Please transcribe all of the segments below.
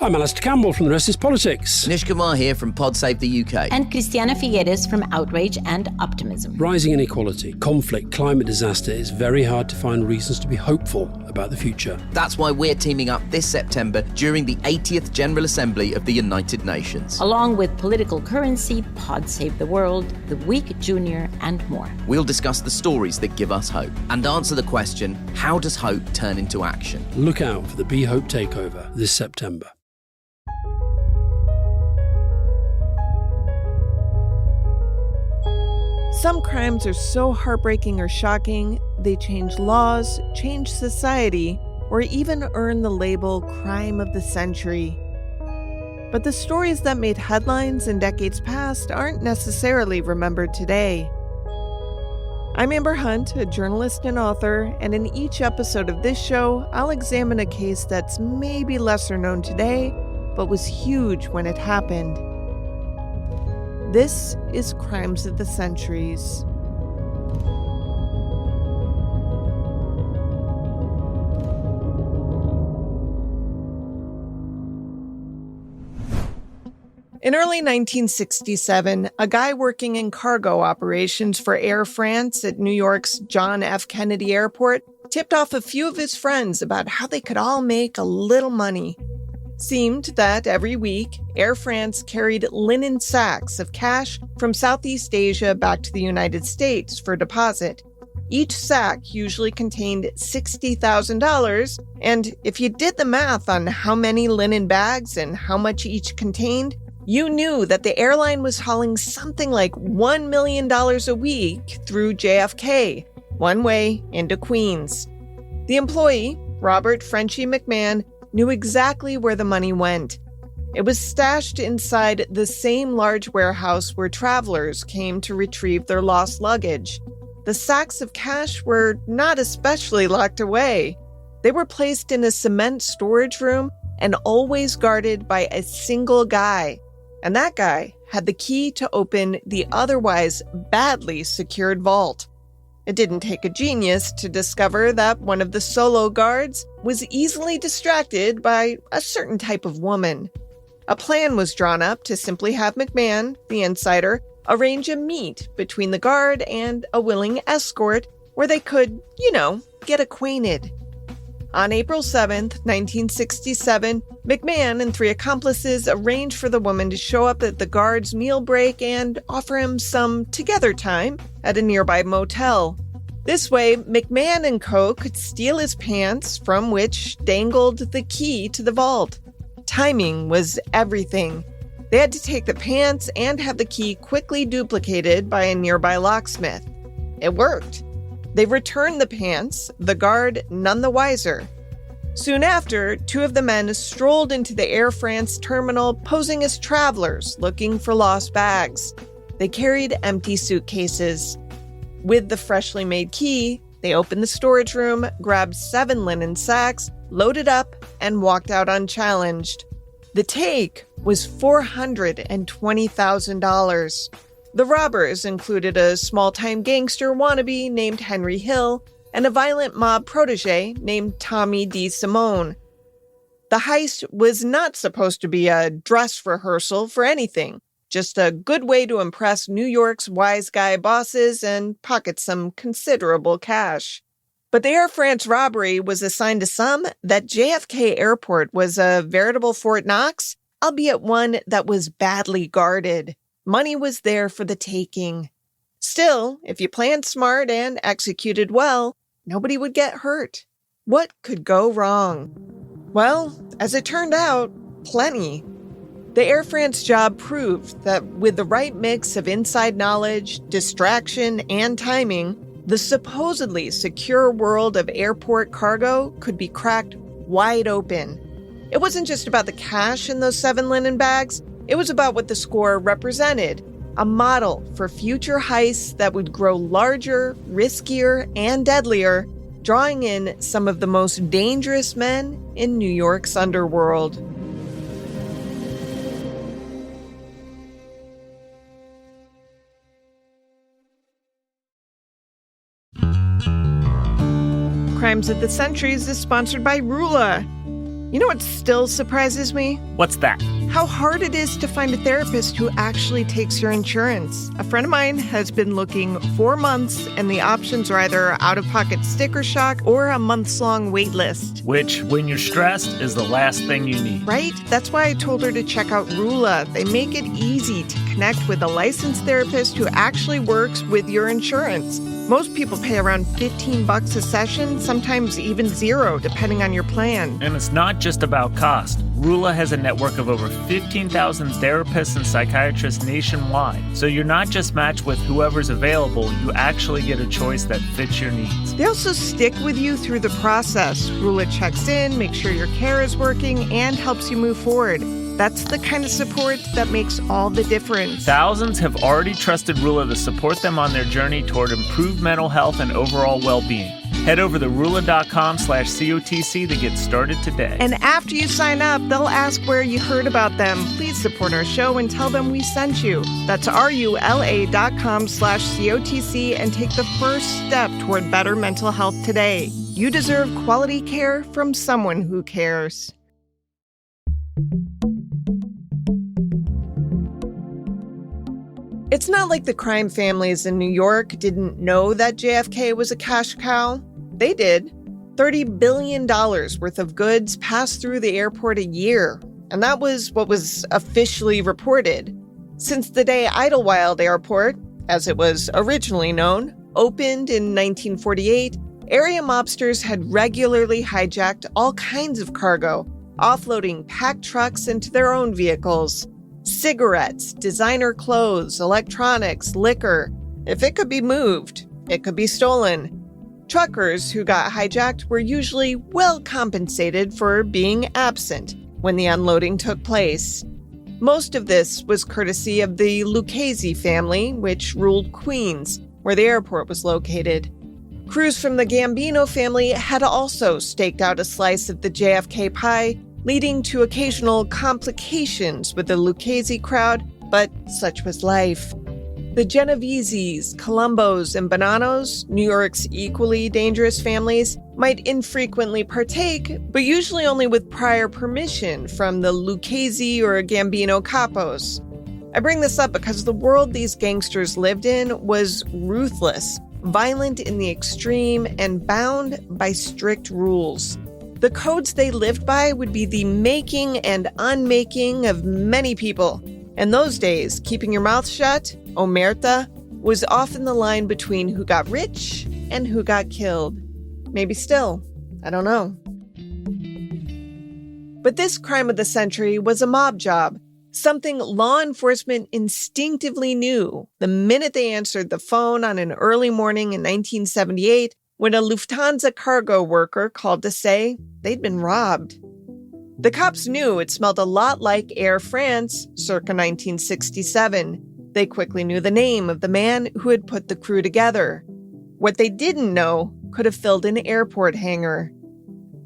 I'm Alistair Campbell from The Rest is Politics. Nish Kumar here from Pod Save the UK. And Christiana Figueres from Outrage and Optimism. Rising inequality, conflict, climate disaster, it's very hard to find reasons to be hopeful about the future. That's why we're teaming up this September during the 80th General Assembly of the United Nations. Along with Political Currency, Pod Save the World, The Week Junior, and more. We'll discuss the stories that give us hope and answer the question, how does hope turn into action? Look out for the Be Hope Takeover this September. Some crimes are so heartbreaking or shocking, they change laws, change society, or even earn the label Crime of the Century. But the stories that made headlines in decades past aren't necessarily remembered today. I'm Amber Hunt, a journalist and author, and in each episode of this show, I'll examine a case that's maybe lesser known today, but was huge when it happened. This is Crimes of the Centuries. In early 1967, a guy working in cargo operations for Air France at New York's John F. Kennedy Airport tipped off a few of his friends about how they could all make a little money. Seemed that every week, Air France carried linen sacks of cash from Southeast Asia back to the United States for deposit. Each sack usually contained $60,000, and if you did the math on how many linen bags and how much each contained, you knew that the airline was hauling something like $1 million a week through JFK, one way into Queens. The employee, Robert Frenchie McMahon, knew exactly where the money went. It was stashed inside the same large warehouse where travelers came to retrieve their lost luggage. The sacks of cash were not especially locked away. They were placed in a cement storage room and always guarded by a single guy. And that guy had the key to open the otherwise badly secured vault. It didn't take a genius to discover that one of the solo guards was easily distracted by a certain type of woman. A plan was drawn up to simply have McMahon, the insider, arrange a meet between the guard and a willing escort where they could, get acquainted. On April 7th, 1967, McMahon and 3 accomplices arranged for the woman to show up at the guard's meal break and offer him some together time at a nearby motel. This way, McMahon and co. could steal his pants, from which dangled the key to the vault. Timing was everything. They had to take the pants and have the key quickly duplicated by a nearby locksmith. It worked. They returned the pants, the guard none the wiser. Soon after, 2 of the men strolled into the Air France terminal posing as travelers looking for lost bags. They carried empty suitcases. With the freshly made key, they opened the storage room, grabbed 7 linen sacks, loaded up, and walked out unchallenged. The take was $420,000. The robbers included a small-time gangster wannabe named Henry Hill and a violent mob protege named Tommy DeSimone. The heist was not supposed to be a dress rehearsal for anything, just a good way to impress New York's wise guy bosses and pocket some considerable cash. But the Air France robbery was assigned to some that JFK Airport was a veritable Fort Knox, albeit one that was badly guarded. Money was there for the taking. Still, if you planned smart and executed well, nobody would get hurt. What could go wrong? Well, as it turned out, plenty. The Air France job proved that with the right mix of inside knowledge, distraction, and timing, the supposedly secure world of airport cargo could be cracked wide open. It wasn't just about the cash in those 7 linen bags. It was about what the score represented, a model for future heists that would grow larger, riskier, and deadlier, drawing in some of the most dangerous men in New York's underworld. Crimes of the Centuries is sponsored by Rula. You know what still surprises me? What's that? How hard it is to find a therapist who actually takes your insurance. A friend of mine has been looking 4 months, and the options are either out-of-pocket sticker shock or a months-long wait list. Which, when you're stressed, is the last thing you need. Right? That's why I told her to check out Rula. They make it easy to connect with a licensed therapist who actually works with your insurance. Most people pay around $15 a session, sometimes even $0, depending on your plan. And it's not just about cost. Rula has a network of over 15,000 therapists and psychiatrists nationwide. So you're not just matched with whoever's available, you actually get a choice that fits your needs. They also stick with you through the process. Rula checks in, makes sure your care is working, and helps you move forward. That's the kind of support that makes all the difference. Thousands have already trusted Rula to support them on their journey toward improved mental health and overall well-being. Head over to rula.com/COTC to get started today. And after you sign up, they'll ask where you heard about them. Please support our show and tell them we sent you. That's rula.com/COTC and take the first step toward better mental health today. You deserve quality care from someone who cares. It's not like the crime families in New York didn't know that JFK was a cash cow. They did. $30 billion worth of goods passed through the airport a year, and that was what was officially reported. Since the day Idlewild Airport, as it was originally known, opened in 1948, area mobsters had regularly hijacked all kinds of cargo, offloading packed trucks into their own vehicles. Cigarettes, designer clothes, electronics, liquor. If it could be moved, it could be stolen. Truckers who got hijacked were usually well compensated for being absent when the unloading took place. Most of this was courtesy of the Lucchese family, which ruled Queens, where the airport was located. Crews from the Gambino family had also staked out a slice of the JFK pie, leading to occasional complications with the Lucchese crowd, but such was life. The Genoveses, Colombos, and Bonanos, New York's equally dangerous families, might infrequently partake, but usually only with prior permission from the Lucchese or Gambino capos. I bring this up because the world these gangsters lived in was ruthless, violent in the extreme, and bound by strict rules. The codes they lived by would be the making and unmaking of many people. In those days, keeping your mouth shut, omerta, was often the line between who got rich and who got killed. Maybe still. I don't know. But this crime of the century was a mob job, something law enforcement instinctively knew the minute they answered the phone on an early morning in 1978 when a Lufthansa cargo worker called to say they'd been robbed. The cops knew it smelled a lot like Air France circa 1967. They quickly knew the name of the man who had put the crew together. What they didn't know could have filled an airport hangar.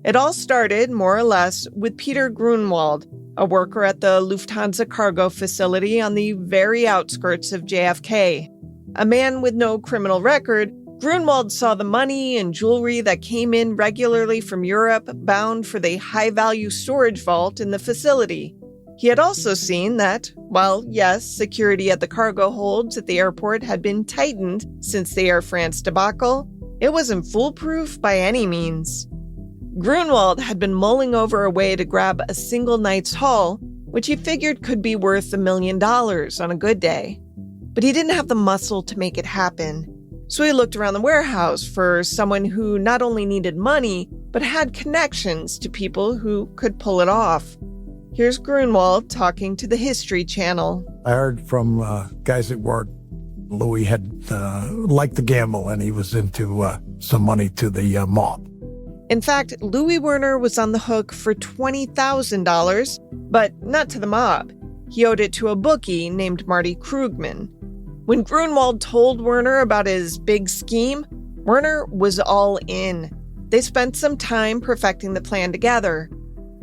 It all started, more or less, with Peter Grunwald, a worker at the Lufthansa cargo facility on the very outskirts of JFK. A man with no criminal record, Grunwald saw the money and jewelry that came in regularly from Europe bound for the high-value storage vault in the facility. He had also seen that, while yes, security at the cargo holds at the airport had been tightened since the Air France debacle, it wasn't foolproof by any means. Grunwald had been mulling over a way to grab a single night's haul, which he figured could be worth $1 million on a good day. But he didn't have the muscle to make it happen. So he looked around the warehouse for someone who not only needed money, but had connections to people who could pull it off. Here's Grunwald talking to the History Channel. I heard from guys at work, Louis had liked to gamble, and he was into some money to the mob. In fact, Louis Werner was on the hook for $20,000, but not to the mob. He owed it to a bookie named Marty Krugman. When Grunwald told Werner about his big scheme, Werner was all in. They spent some time perfecting the plan together.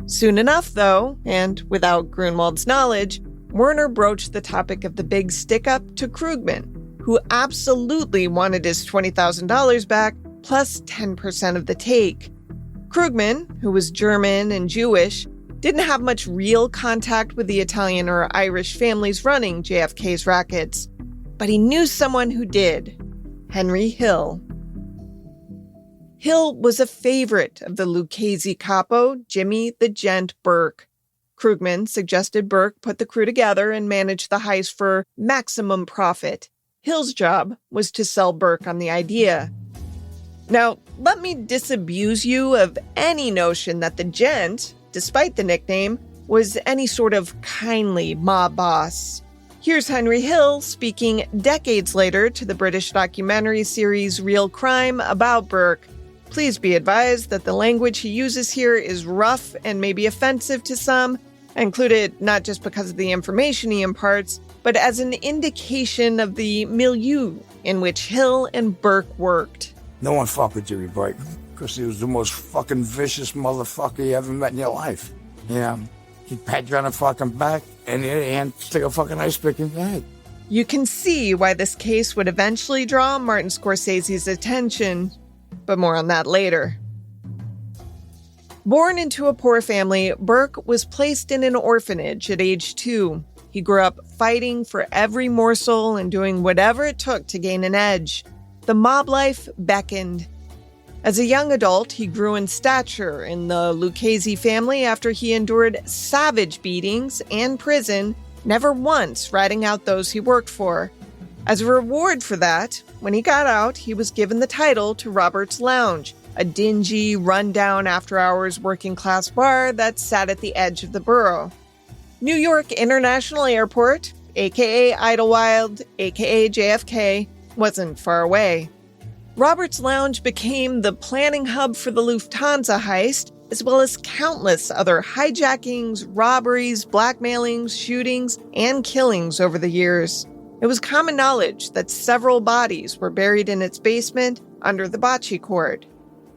Soon enough, though, and without Grunwald's knowledge, Werner broached the topic of the big stick-up to Krugman, who absolutely wanted his $20,000 back, plus 10% of the take. Krugman, who was German and Jewish, didn't have much real contact with the Italian or Irish families running JFK's rackets, but he knew someone who did, Henry Hill. Hill was a favorite of the Lucchese capo, Jimmy the Gent Burke. Krugman suggested Burke put the crew together and manage the heist for maximum profit. Hill's job was to sell Burke on the idea. Now, let me disabuse you of any notion that the Gent, despite the nickname, was any sort of kindly mob boss. Here's Henry Hill speaking decades later to the British documentary series Real Crime about Burke. Please be advised that the language he uses here is rough and maybe offensive to some. I include it not just because of the information he imparts, but as an indication of the milieu in which Hill and Burke worked. No one fucked with Jimmy Burke because he was the most fucking vicious motherfucker you ever met in your life. Yeah, he'd pat you on the fucking back and stick a fucking ice pick in your head. You can see why this case would eventually draw Martin Scorsese's attention, but more on that later. Born into a poor family, Burke was placed in an orphanage at age 2. He grew up fighting for every morsel and doing whatever it took to gain an edge. The mob life beckoned. As a young adult, he grew in stature in the Lucchese family after he endured savage beatings and prison, never once ratting out those he worked for. As a reward for that, when he got out, he was given the title to Robert's Lounge, a dingy, run-down after-hours working-class bar that sat at the edge of the borough. New York International Airport, a.k.a. Idlewild, a.k.a. JFK, wasn't far away. Robert's Lounge became the planning hub for the Lufthansa heist, as well as countless other hijackings, robberies, blackmailings, shootings, and killings over the years. It was common knowledge that several bodies were buried in its basement under the bocce court.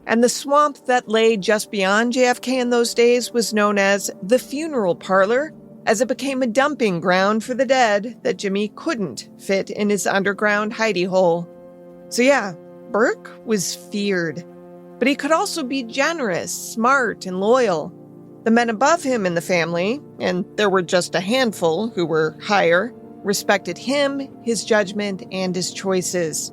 And the swamp that lay just beyond JFK in those days was known as the funeral parlor, as it became a dumping ground for the dead that Jimmy couldn't fit in his underground hidey hole. So yeah, Burke was feared, but he could also be generous, smart, and loyal. The men above him in the family, and there were just a handful who were higher, respected him, his judgment, and his choices.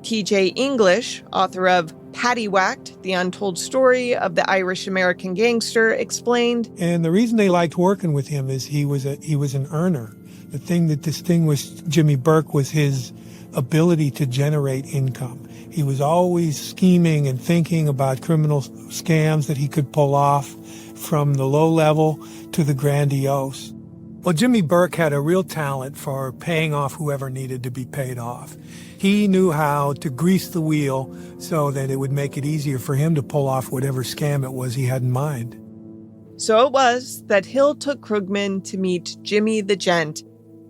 T.J. English, author of Paddywhacked, The Untold Story of the Irish-American Gangster, explained, and the reason they liked working with him is he was an earner. The thing that distinguished Jimmy Burke was his ability to generate income. He was always scheming and thinking about criminal scams that he could pull off, from the low level to the grandiose. Well, Jimmy Burke had a real talent for paying off whoever needed to be paid off. He knew how to grease the wheel so that it would make it easier for him to pull off whatever scam it was he had in mind. So it was that Hill took Krugman to meet Jimmy the Gent.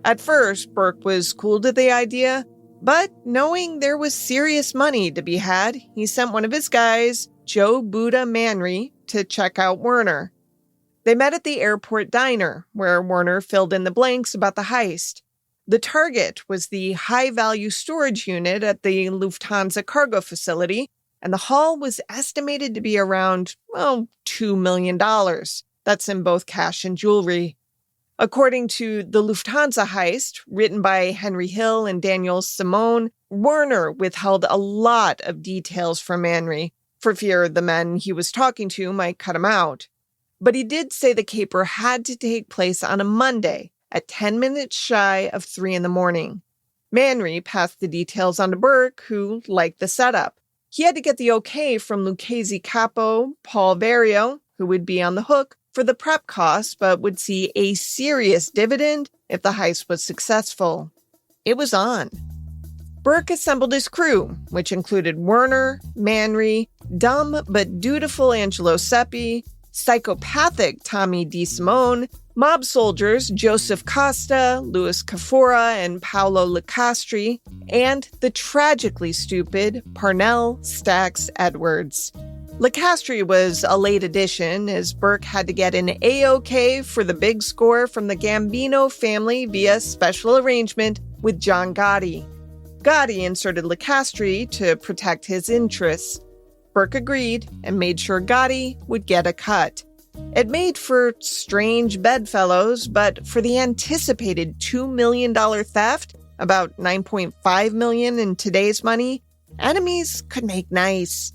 At first, Burke was cool to the idea, but knowing there was serious money to be had, he sent one of his guys, Joe Buddha Manry, to check out Werner. They met at the airport diner, where Werner filled in the blanks about the heist. The target was the high-value storage unit at the Lufthansa cargo facility, and the haul was estimated to be around, $2 million. That's in both cash and jewelry. According to The Lufthansa Heist, written by Henry Hill and Daniel Simone, Werner withheld a lot of details from Manry, for fear the men he was talking to might cut him out. But he did say the caper had to take place on a Monday at 10 minutes shy of 3 a.m. Manry passed the details on to Burke, who liked the setup. He had to get the okay from Lucchese capo Paul Vario, who would be on the hook for the prep costs, but would see a serious dividend if the heist was successful. It was on. Burke assembled his crew, which included Werner, Manry, dumb but dutiful Angelo Seppi, psychopathic Tommy DeSimone, mob soldiers Joseph Costa, Louis Cafora, and Paolo Licastri, and the tragically stupid Parnell Stax Edwards. Licastri was a late addition, as Burke had to get an A-OK for the big score from the Gambino family via special arrangement with John Gotti. Gotti inserted Licastri to protect his interests. Burke agreed and made sure Gotti would get a cut. It made for strange bedfellows, but for the anticipated $2 million theft, about $9.5 million in today's money, enemies could make nice.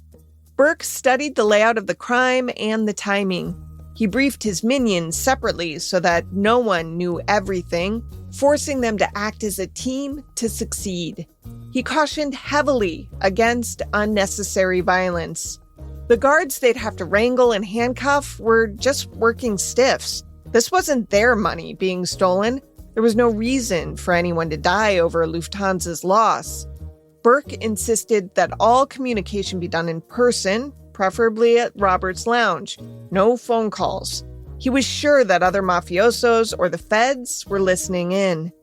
Burke studied the layout of the crime and the timing. He briefed his minions separately so that no one knew everything, forcing them to act as a team to succeed. He cautioned heavily against unnecessary violence. The guards they'd have to wrangle and handcuff were just working stiffs. This wasn't their money being stolen. There was no reason for anyone to die over Lufthansa's loss. Burke insisted that all communication be done in person, preferably at Robert's Lounge. No phone calls. He was sure that other mafiosos or the feds were listening in.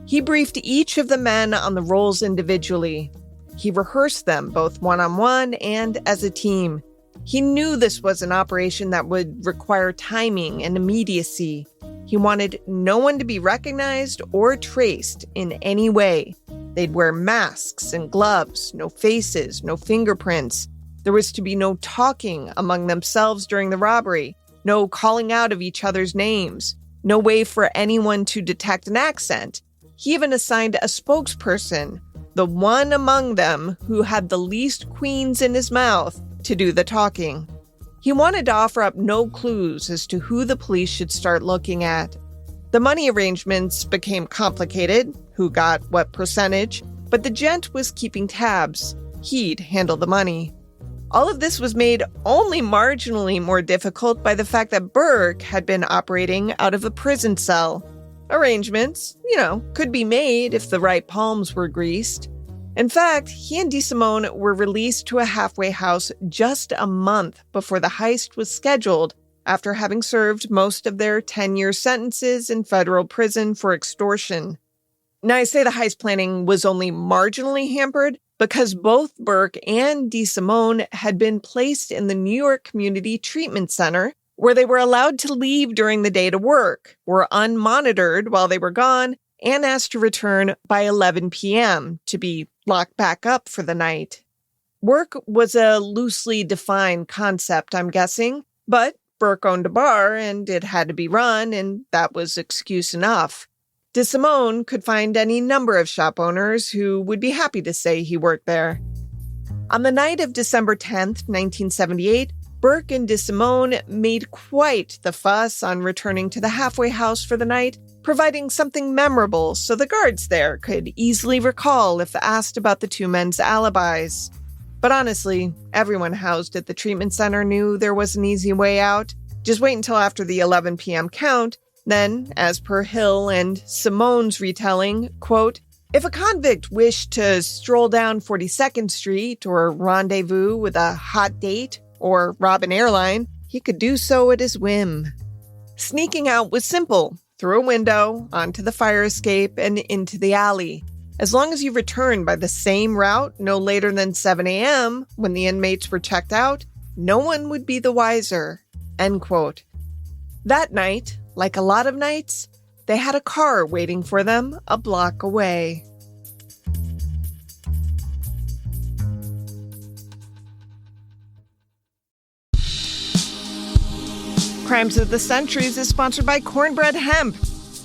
He briefed each of the men on the roles individually. He rehearsed them both one-on-one and as a team. He knew this was an operation that would require timing and immediacy. He wanted no one to be recognized or traced in any way. They'd wear masks and gloves, no faces, no fingerprints. There was to be no talking among themselves during the robbery, no calling out of each other's names, no way for anyone to detect an accent. He even assigned a spokesperson, the one among them who had the least queens in his mouth, to do the talking. He wanted to offer up no clues as to who the police should start looking at. The money arrangements became complicated, who got what percentage, but the gent was keeping tabs. He'd handle the money. All of this was made only marginally more difficult by the fact that Burke had been operating out of a prison cell. Arrangements, could be made if the right palms were greased. In fact, he and DeSimone were released to a halfway house just a month before the heist was scheduled, after having served most of their 10-year sentences in federal prison for extortion. Now, I say the heist planning was only marginally hampered because both Burke and DeSimone had been placed in the New York Community Treatment Center, where they were allowed to leave during the day to work, were unmonitored while they were gone, and asked to return by 11 p.m. to be locked back up for the night. Work was a loosely defined concept, I'm guessing, but Burke owned a bar and it had to be run, and that was excuse enough. DeSimone could find any number of shop owners who would be happy to say he worked there. On the night of December 10th, 1978, Burke and DeSimone made quite the fuss on returning to the halfway house for the night, providing something memorable so the guards there could easily recall if asked about the two men's alibis. But honestly, everyone housed at the treatment center knew there was an easy way out. Just wait until after the 11 p.m. count. Then, as per Hill and Simone's retelling, quote, if a convict wished to stroll down 42nd Street or rendezvous with a hot date or rob an airline, he could do so at his whim. Sneaking out was simple. Through a window, onto the fire escape, and into the alley. As long as you returned by the same route no later than 7 a.m., when the inmates were checked out, no one would be the wiser. End quote. That night, like a lot of nights, they had a car waiting for them a block away. Crimes of the Centuries is sponsored by Cornbread Hemp.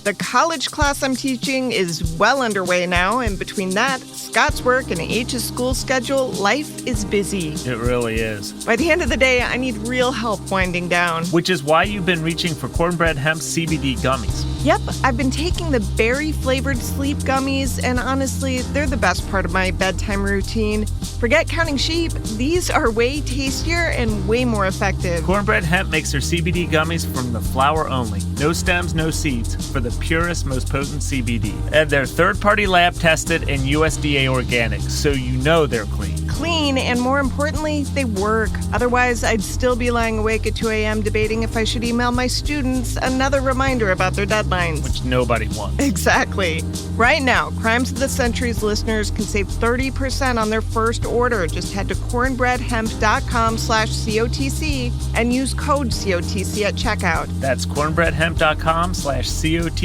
The college class I'm teaching is well underway now, and between that, Scott's work, and H's school schedule, life is busy. It really is. By the end of the day, I need real help winding down. Which is why you've been reaching for Cornbread Hemp CBD gummies. Yep, I've been taking the berry-flavored sleep gummies, and honestly, they're the best part of my bedtime routine. Forget counting sheep, these are way tastier and way more effective. Cornbread Hemp makes their CBD gummies from the flower only. No stems, no seeds, for the purest, most potent CBD. And they're third-party lab tested and USDA organic, so you know they're clean. Clean, and more importantly, they work. Otherwise, I'd still be lying awake at 2 a.m. debating if I should email my students another reminder about their deadlines. Which nobody wants. Exactly. Right now, Crimes of the Centuries listeners can save 30% on their first order. Just head to cornbreadhemp.com/COTC and use code COTC at checkout. That's cornbreadhemp.com/COTC.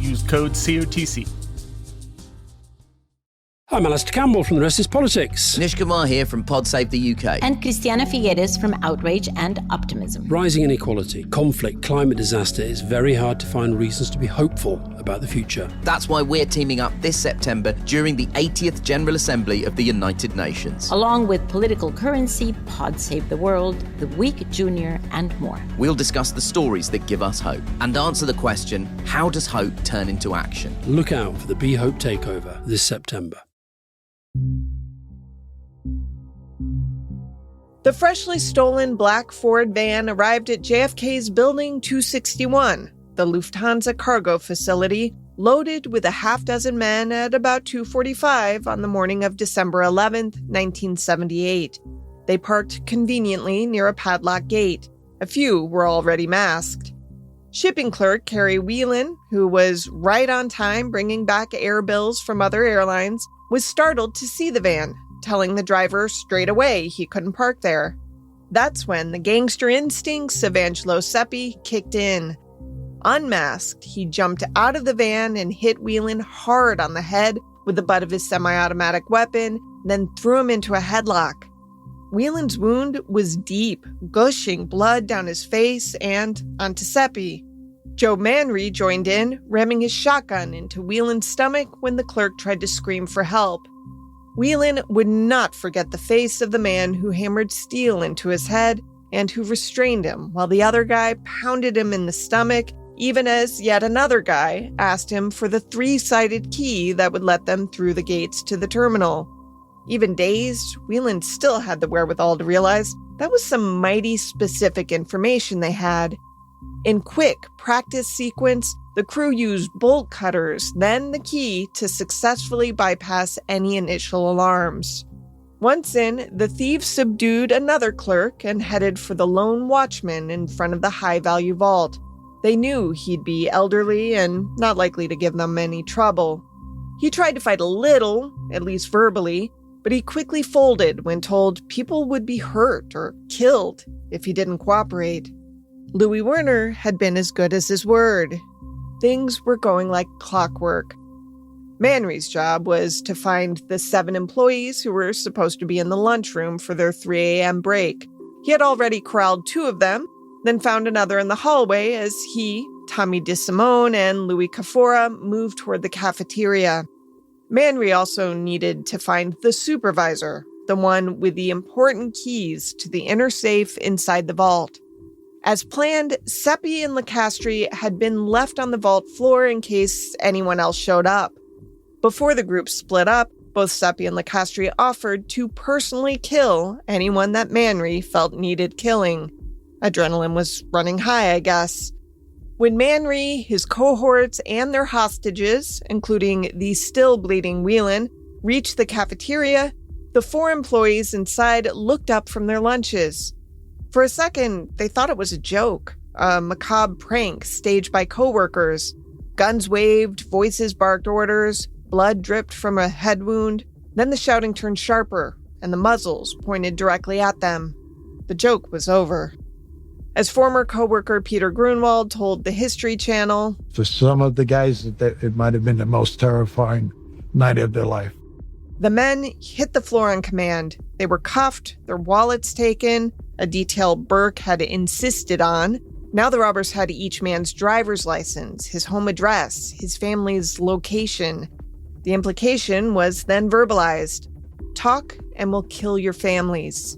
Use code COTC. I'm Alistair Campbell from The Rest is Politics. Nish Kumar here from Pod Save the UK. And Christiana Figueres from Outrage and Optimism. Rising inequality, conflict, climate disaster, it's very hard to find reasons to be hopeful about the future. That's why we're teaming up this September during the 80th General Assembly of the United Nations. Along with Political Currency, Pod Save the World, The Week Junior, and more. We'll discuss the stories that give us hope and answer the question, how does hope turn into action? Look out for the Be Hope takeover this September. The freshly stolen black Ford van arrived at JFK's Building 261, the Lufthansa cargo facility, loaded with a half-dozen men at about 2:45 on the morning of December 11th, 1978. They parked conveniently near a padlock gate. A few were already masked. Shipping clerk Carrie Whelan, who was right on time bringing back air bills from other airlines, was startled to see the van, telling the driver straight away he couldn't park there. That's when the gangster instincts of Angelo Seppi kicked in. Unmasked, he jumped out of the van and hit Whelan hard on the head with the butt of his semi-automatic weapon, then threw him into a headlock. Whelan's wound was deep, gushing blood down his face and onto Seppi. Joe Manry joined in, ramming his shotgun into Whelan's stomach when the clerk tried to scream for help. Whelan would not forget the face of the man who hammered steel into his head and who restrained him while the other guy pounded him in the stomach, even as yet another guy asked him for the 3-sided key that would let them through the gates to the terminal. Even dazed, Whelan still had the wherewithal to realize that was some mighty specific information they had. In quick practice sequence, the crew used bolt cutters, then the key to successfully bypass any initial alarms. Once in, the thieves subdued another clerk and headed for the lone watchman in front of the high-value vault. They knew he'd be elderly and not likely to give them any trouble. He tried to fight a little, at least verbally, but he quickly folded when told people would be hurt or killed if he didn't cooperate. Louis Werner had been as good as his word. Things were going like clockwork. Manry's job was to find the 7 employees who were supposed to be in the lunchroom for their 3 a.m. break. He had already corralled 2 of them, then found another in the hallway as he, Tommy DeSimone, and Louis Cafora moved toward the cafeteria. Manry also needed to find the supervisor, the one with the important keys to the inner safe inside the vault. As planned, Seppi and Lecastri had been left on the vault floor in case anyone else showed up. Before the group split up, both Seppi and Lecastri offered to personally kill anyone that Manry felt needed killing. Adrenaline was running high, I guess. When Manry, his cohorts, and their hostages, including the still bleeding Whelan, reached the cafeteria, the 4 employees inside looked up from their lunches. For a second, they thought it was a joke, a macabre prank staged by coworkers. Guns waved, voices barked orders, blood dripped from a head wound. Then the shouting turned sharper, and the muzzles pointed directly at them. The joke was over. As former coworker Peter Grunwald told the History Channel, For some of the guys, it might have been the most terrifying night of their life. the men hit the floor on command. They were cuffed, their wallets taken, a detail Burke had insisted on. Now the robbers had each man's driver's license, his home address, his family's location. The implication was then verbalized. Talk and we'll kill your families.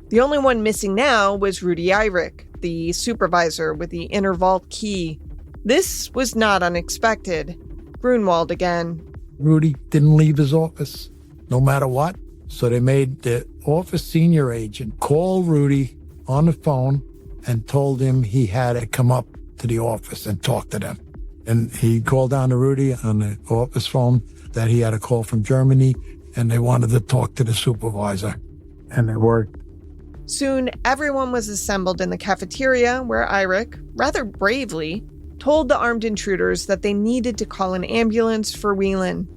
The only one missing now was Rudy Eyrich, the supervisor with the inner vault key. This was not unexpected. Grunwald again. Rudy didn't leave his office, no matter what. So they made the office senior agent call Rudy on the phone and told him he had to come up to the office and talk to them. And he called down to Rudy on the office phone that he had a call from Germany and they wanted to talk to the supervisor. And it worked. Soon, everyone was assembled in the cafeteria where Eyrich, rather bravely, told the armed intruders that they needed to call an ambulance for Whelan.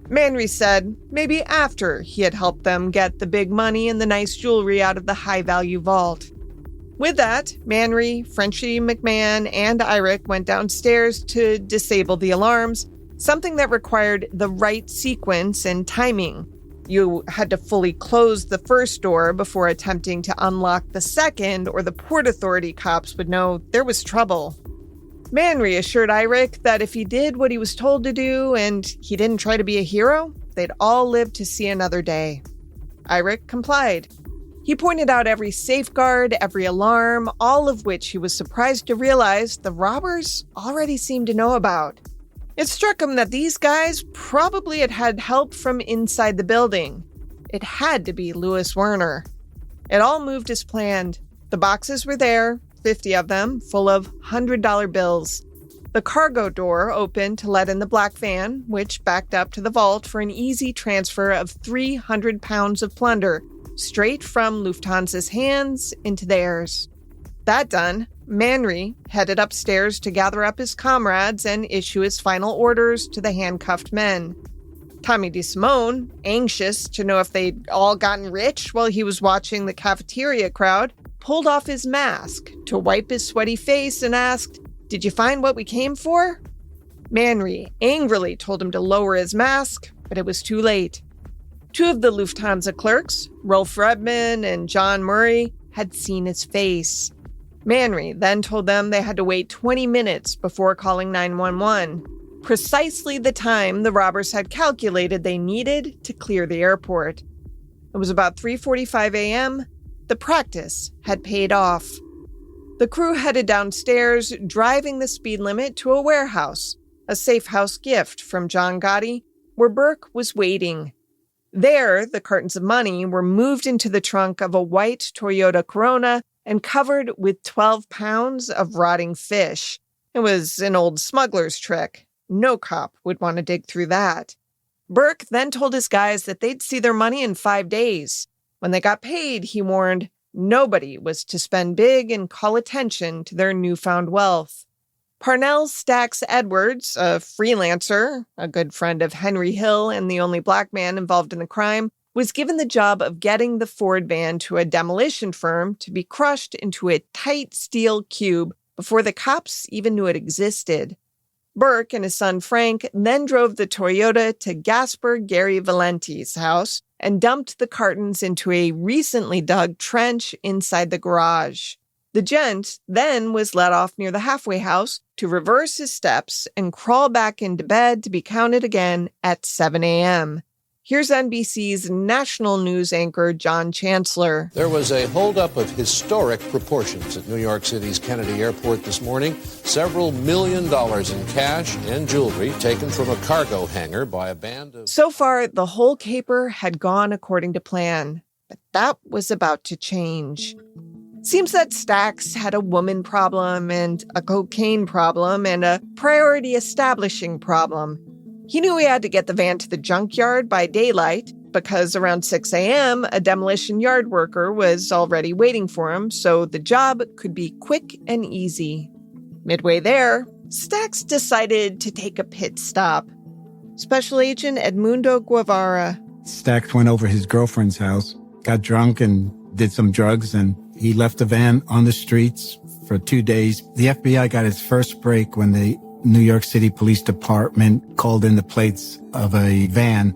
Manry said maybe after he had helped them get the big money and the nice jewelry out of the high-value vault. With that, Manry, Frenchie McMahon, and Eyrich went downstairs to disable the alarms, something that required the right sequence and timing. You had to fully close the first door before attempting to unlock the second, or the Port Authority cops would know there was trouble. Manry assured Eyrich that if he did what he was told to do and he didn't try to be a hero, they'd all live to see another day. Eyrich complied. He pointed out every safeguard, every alarm, all of which he was surprised to realize the robbers already seemed to know about. It struck him that these guys probably had help from inside the building. It had to be Louis Werner. It all moved as planned. The boxes were there, 50 of them, full of $100 bills. The cargo door opened to let in the black van, which backed up to the vault for an easy transfer of 300 pounds of plunder, straight from Lufthansa's hands into theirs. That done, Manry headed upstairs to gather up his comrades and issue his final orders to the handcuffed men. Tommy DeSimone, anxious to know if they'd all gotten rich while he was watching the cafeteria crowd, pulled off his mask to wipe his sweaty face and asked, "Did you find what we came for?" Manry angrily told him to lower his mask, but it was too late. Two of the Lufthansa clerks, Rolf Redman and John Murray, had seen his face. Manry then told them they had to wait 20 minutes before calling 911, precisely the time the robbers had calculated they needed to clear the airport. It was about 3:45 a.m. The practice had paid off. The crew headed downstairs, driving the speed limit to a warehouse, a safe house gift from John Gotti, where Burke was waiting. There, the cartons of money were moved into the trunk of a white Toyota Corona and covered with 12 pounds of rotting fish. It was an old smuggler's trick. No cop would want to dig through that. Burke then told his guys that they'd see their money in 5 days. When they got paid, he warned, nobody was to spend big and call attention to their newfound wealth. Parnell Stax Edwards, a freelancer, a good friend of Henry Hill and the only black man involved in the crime, was given the job of getting the Ford van to a demolition firm to be crushed into a tight steel cube before the cops even knew it existed. Burke and his son Frank then drove the Toyota to Gasper Gary Valenti's house and dumped the cartons into a recently dug trench inside the garage. The gent then was let off near the halfway house to reverse his steps and crawl back into bed to be counted again at 7 a.m. Here's NBC's national news anchor, John Chancellor. There was a holdup of historic proportions at New York City's Kennedy Airport this morning. Several $1 million in cash and jewelry taken from a cargo hangar by a band of... So far, the whole caper had gone according to plan, but that was about to change. Seems that Stax had a woman problem and a cocaine problem and a priority establishing problem. He knew he had to get the van to the junkyard by daylight because around 6 a.m., a demolition yard worker was already waiting for him, so the job could be quick and easy. Midway there, Stax decided to take a pit stop. Special Agent Edmundo Guevara. Stax went over his girlfriend's house, got drunk and did some drugs, and he left the van on the streets for 2 days. The FBI got its first break when the New York City Police Department called in the plates of a van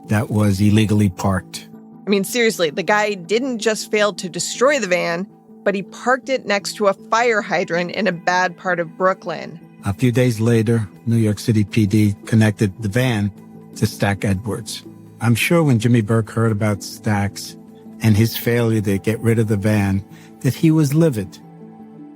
that was illegally parked. I mean, seriously, the guy didn't just fail to destroy the van, but he parked it next to a fire hydrant in a bad part of Brooklyn. A few days later, New York City PD connected the van to Stax Edwards. I'm sure when Jimmy Burke heard about Stax and his failure to get rid of the van, that he was livid.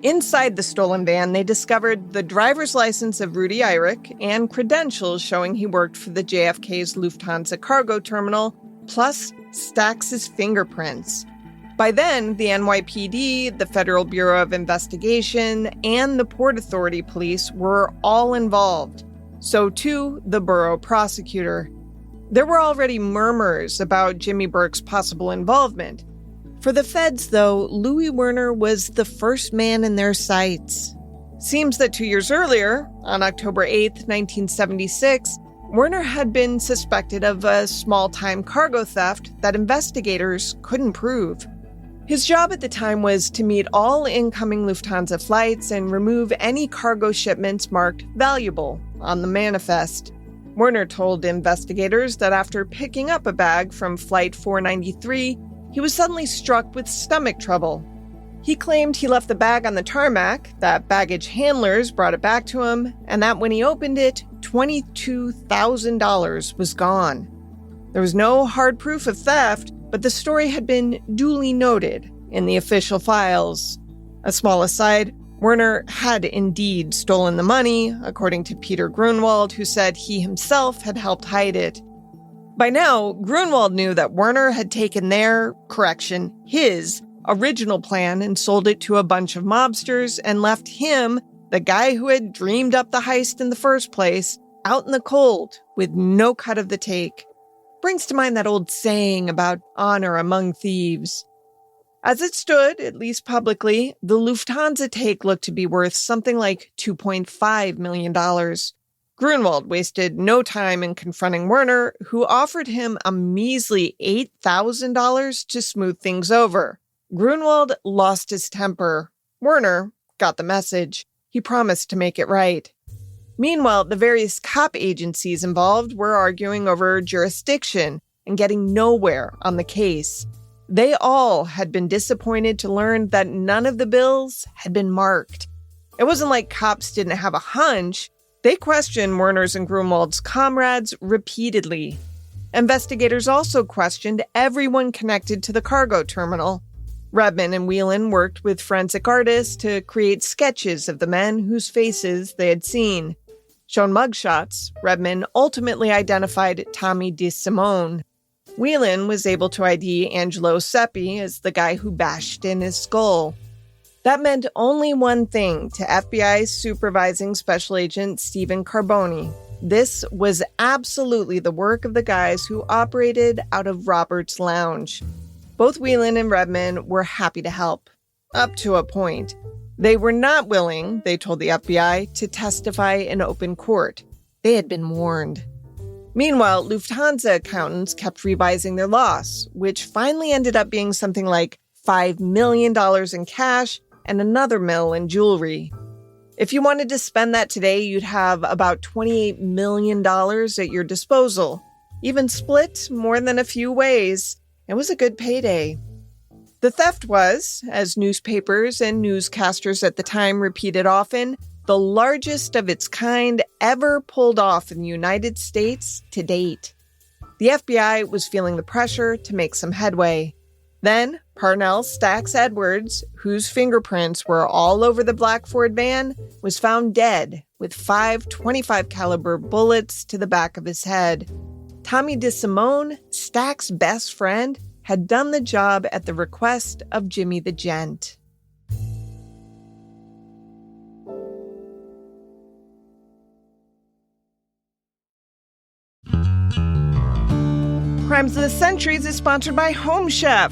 Inside the stolen van, they discovered the driver's license of Rudy Eyrich and credentials showing he worked for the JFK's Lufthansa cargo terminal, plus Stax's fingerprints. By then, the NYPD, the Federal Bureau of Investigation, and the Port Authority police were all involved. So too, the borough prosecutor. There were already murmurs about Jimmy Burke's possible involvement. For the feds, though, Louis Werner was the first man in their sights. Seems that 2 years earlier, on October 8, 1976, Werner had been suspected of a small-time cargo theft that investigators couldn't prove. His job at the time was to meet all incoming Lufthansa flights and remove any cargo shipments marked valuable on the manifest. Werner told investigators that after picking up a bag from Flight 493, he was suddenly struck with stomach trouble. He claimed he left the bag on the tarmac, that baggage handlers brought it back to him, and that when he opened it, $22,000 was gone. There was no hard proof of theft, but the story had been duly noted in the official files. A small aside, Werner had indeed stolen the money, according to Peter Grunwald, who said he himself had helped hide it. By now, Grunwald knew that Werner had taken his original plan and sold it to a bunch of mobsters and left him, the guy who had dreamed up the heist in the first place, out in the cold with no cut of the take. Brings to mind that old saying about honor among thieves. As it stood, at least publicly, the Lufthansa take looked to be worth something like $2.5 million. Grunwald wasted no time in confronting Werner, who offered him a measly $8,000 to smooth things over. Grunwald lost his temper. Werner got the message. He promised to make it right. Meanwhile, the various cop agencies involved were arguing over jurisdiction and getting nowhere on the case. They all had been disappointed to learn that none of the bills had been marked. It wasn't like cops didn't have a hunch. They questioned Werner's and Grunwald's comrades repeatedly. Investigators also questioned everyone connected to the cargo terminal. Redman and Whelan worked with forensic artists to create sketches of the men whose faces they had seen. Shown mugshots, Redman ultimately identified Tommy DeSimone. Whelan was able to ID Angelo Seppi as the guy who bashed in his skull. That meant only one thing to FBI supervising Special Agent Stephen Carboni. This was absolutely the work of the guys who operated out of Robert's Lounge. Both Whelan and Redman were happy to help, up to a point. They were not willing, they told the FBI, to testify in open court. They had been warned. Meanwhile, Lufthansa accountants kept revising their loss, which finally ended up being something like $5 million in cash and another $1 million in jewelry. If you wanted to spend that today, you'd have about $28 million at your disposal. Even split more than a few ways. It was a good payday. The theft was, as newspapers and newscasters at the time repeated often, the largest of its kind ever pulled off in the United States to date. The FBI was feeling the pressure to make some headway. Then, Parnell Stacks Edwards, whose fingerprints were all over the black Ford van, was found dead with 5 .25 caliber bullets to the back of his head. Tommy DeSimone, Stack's best friend, had done the job at the request of Jimmy the Gent. Crimes of the Centuries is sponsored by Home Chef.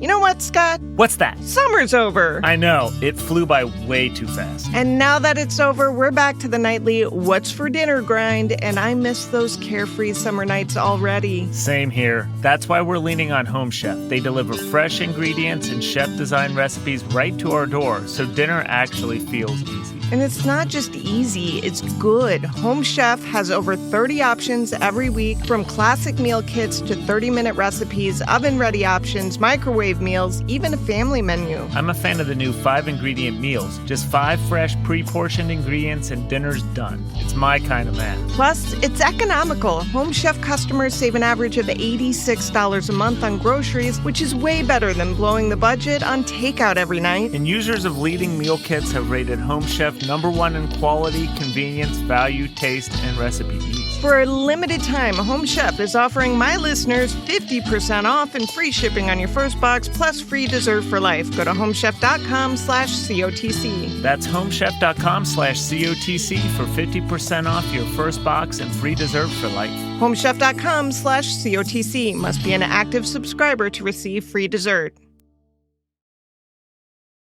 You know what, Scott? What's that? Summer's over. I know. It flew by way too fast. And now that it's over, we're back to the nightly what's for dinner grind, and I miss those carefree summer nights already. Same here. That's why we're leaning on Home Chef. They deliver fresh ingredients and chef-designed recipes right to our door, so dinner actually feels easy. And it's not just easy, it's good. Home Chef has over 30 options every week, from classic meal kits to 30-minute recipes, oven-ready options, microwave meals, even a family menu. I'm a fan of the new 5-ingredient meals. Just 5 fresh, pre-portioned ingredients and dinner's done. It's my kind of math. Plus, it's economical. Home Chef customers save an average of $86 a month on groceries, which is way better than blowing the budget on takeout every night. And users of leading meal kits have rated Home Chef #1 in quality, convenience, value, taste, and recipe ease. For a limited time, Home Chef is offering my listeners 50% off and free shipping on your first box, plus free dessert for life. Go to homechef.com/COTC. That's homechef.com/COTC for 50% off your first box and free dessert for life. Homechef.com/COTC. Must be an active subscriber to receive free dessert.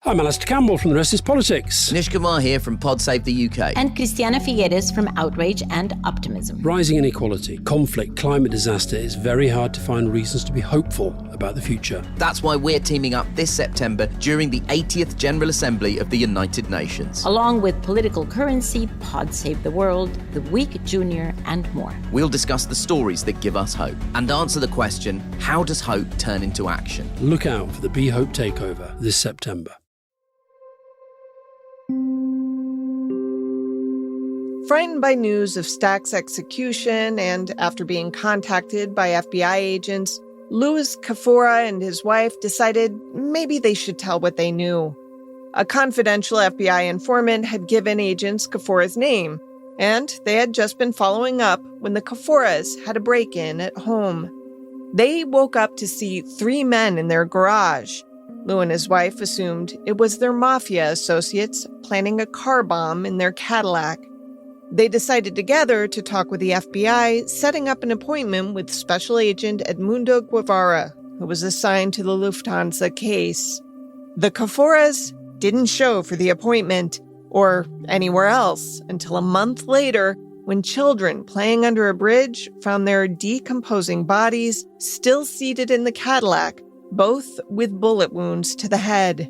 I'm Alastair Campbell from The Rest is Politics. Nish Kumar here from Pod Save the UK. And Christiana Figueres from Outrage and Optimism. Rising inequality, conflict, climate disaster, it's very hard to find reasons to be hopeful about the future. That's why we're teaming up this September during the 80th General Assembly of the United Nations. Along with Political Currency, Pod Save the World, The Week Junior, and more. We'll discuss the stories that give us hope and answer the question, how does hope turn into action? Look out for the Be Hope Takeover this September. Frightened by news of Stack's execution and after being contacted by FBI agents, Louis Kaffoura and his wife decided maybe they should tell what they knew. A confidential FBI informant had given agents Kaffoura's name, and they had just been following up when the Kaffouras had a break-in at home. They woke up to see 3 men in their garage. Lou and his wife assumed it was their mafia associates planning a car bomb in their Cadillac. They decided together to talk with the FBI, setting up an appointment with Special Agent Edmundo Guevara, who was assigned to the Lufthansa case. The Kaffouras didn't show for the appointment, or anywhere else, until a month later when children playing under a bridge found their decomposing bodies still seated in the Cadillac, both with bullet wounds to the head.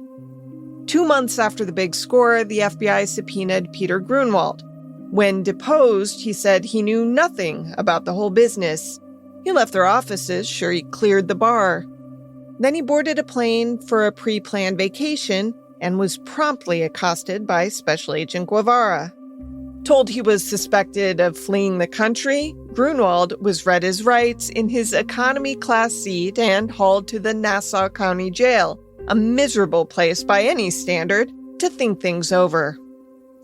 2 months after the big score, the FBI subpoenaed Peter Grunwald. When deposed, he said he knew nothing about the whole business. He left their offices, sure he cleared the bar. Then he boarded a plane for a pre-planned vacation and was promptly accosted by Special Agent Guevara. Told he was suspected of fleeing the country, Grunwald was read his rights in his economy class seat and hauled to the Nassau County Jail, a miserable place by any standard, to think things over.